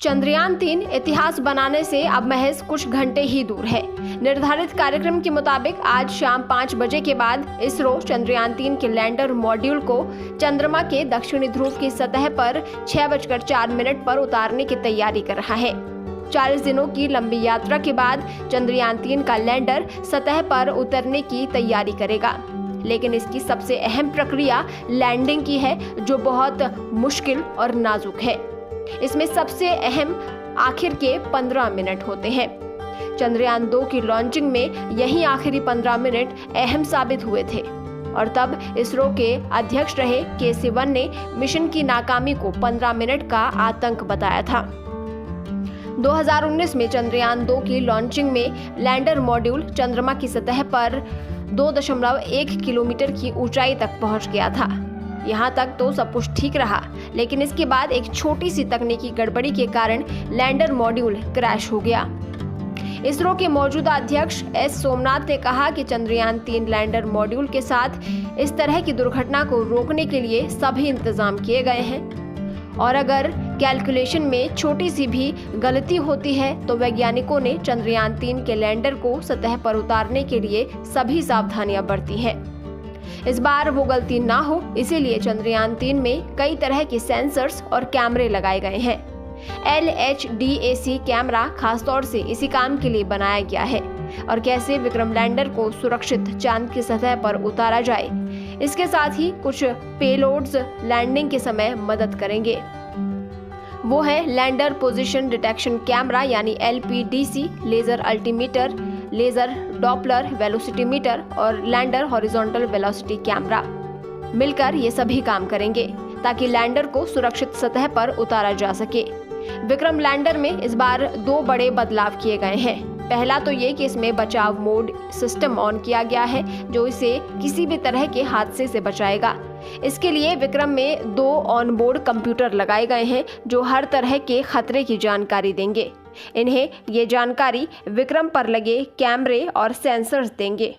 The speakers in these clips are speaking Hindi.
चंद्रयान-3 इतिहास बनाने से अब महज कुछ घंटे ही दूर है। निर्धारित कार्यक्रम के मुताबिक आज शाम 5 बजे के बाद इसरो चंद्रयान-3 के लैंडर मॉड्यूल को चंद्रमा के दक्षिणी ध्रुव की सतह पर 6:04 पर उतारने की तैयारी कर रहा है। 40 दिनों की लंबी यात्रा के बाद चंद्रयान-3 का लैंडर सतह पर उतरने की तैयारी करेगा, लेकिन इसकी सबसे अहम प्रक्रिया लैंडिंग की है, जो बहुत मुश्किल और नाजुक है। इसमें सबसे अहम आखिर के 15 मिनट होते हैं। चंद्रयान-2 की लॉन्चिंग में यही आखिरी 15 मिनट अहम साबित हुए थे और तब इसरो के अध्यक्ष रहे के सिवन ने मिशन की नाकामी को 15 मिनट का आतंक बताया था। 2019 में चंद्रयान-2 की लॉन्चिंग में लैंडर मॉड्यूल चंद्रमा की सतह पर 2.1 किलोमीटर की ऊंचाई तक पहुंच गया था। यहाँ तक तो सब कुछ ठीक रहा, लेकिन इसके बाद एक छोटी सी तकनीकी गड़बड़ी के कारण लैंडर मॉड्यूल क्रैश हो गया। इसरो के मौजूदा अध्यक्ष एस सोमनाथ ने कहा कि चंद्रयान-3 लैंडर मॉड्यूल के साथ इस तरह की दुर्घटना को रोकने के लिए सभी इंतजाम किए गए हैं और अगर कैलकुलेशन में छोटी सी भी गलती होती है तो वैज्ञानिकों ने चंद्रयान-3 के लैंडर को सतह पर उतारने के लिए सभी सावधानियां बरती हैं। इस बार वो गलती ना हो, इसीलिए चंद्रयान-3 में कई तरह के सेंसर्स और कैमरे लगाए गए हैं। LHDAC कैमरा खासतौर से इसी काम के लिए बनाया गया है और कैसे विक्रम लैंडर को सुरक्षित चांद की सतह पर उतारा जाए, इसके साथ ही कुछ पेलोड्स लैंडिंग के समय मदद करेंगे। वो है लैंडर पोजीशन डिटेक्शन कैमरा यानी LPDC, laser altimeter, laser Doppler velocity और लैंडर हॉरिजॉन्टल वेलोसिटी कैमरा। मिलकर ये सभी काम करेंगे ताकि लैंडर को सुरक्षित सतह पर उतारा जा सके। विक्रम लैंडर में इस बार 2 बड़े बदलाव किए गए हैं। पहला तो ये कि इसमें बचाव मोड सिस्टम ऑन किया गया है, जो इसे किसी भी तरह के हादसे से बचाएगा। इसके लिए विक्रम में 2 ऑनबोर्ड कंप्यूटर लगाए गए हैं जो हर तरह के खतरे की जानकारी देंगे। इन्हें ये जानकारी विक्रम पर लगे कैमरे और सेंसर्स देंगे।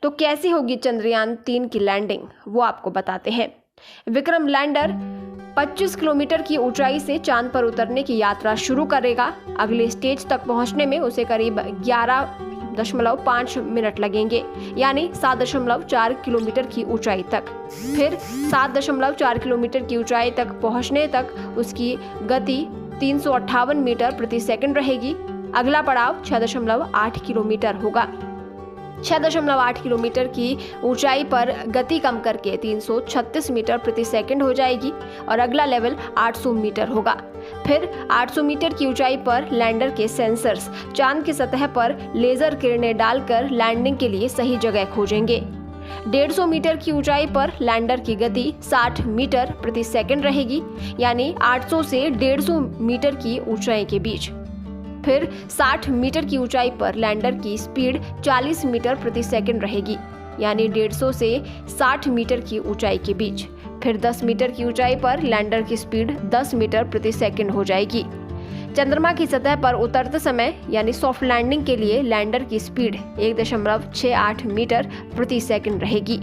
तो कैसी होगी चंद्रयान-3 की लैंडिंग, वो आपको बताते हैं। विक्रम लैंडर 25 किलोमीटर की ऊंचाई से चांद पर उतरने की यात्रा शुरू करेगा। अगले स्टेज तक पहुंचने में उसे करीब 11.5 मिनट लगेंगे, यानी 7.4 किलोमीटर की ऊंचाई तक। फिर 7.4 किलोमीटर की ऊंचाई तक पहुंचने तक उसकी गति 358 मीटर प्रति सेकंड रहेगी। अगला पड़ाव 6.8 किलोमीटर होगा। 6.8 किलोमीटर की ऊंचाई पर गति कम करके 336 मीटर प्रति सेकंड हो जाएगी और अगला लेवल 800 मीटर होगा। फिर 800 मीटर की ऊंचाई पर लैंडर के सेंसर्स चांद की सतह पर लेजर किरणें डालकर लैंडिंग के लिए सही जगह खोजेंगे। 150 मीटर की ऊंचाई पर लैंडर की गति 60 मीटर प्रति सेकंड रहेगी, यानी 800 से 150 मीटर की ऊंचाई के बीच। फिर 60 मीटर की ऊंचाई पर लैंडर की स्पीड 40 मीटर प्रति सेकंड रहेगी, यानी 150 से 60 मीटर की ऊंचाई के बीच। फिर 10 मीटर की ऊंचाई पर लैंडर की स्पीड 10 मीटर प्रति सेकंड हो जाएगी। चंद्रमा की सतह पर उतरते समय यानी सॉफ्ट लैंडिंग के लिए लैंडर की स्पीड 1.68 मीटर प्रति सेकंड रहेगी।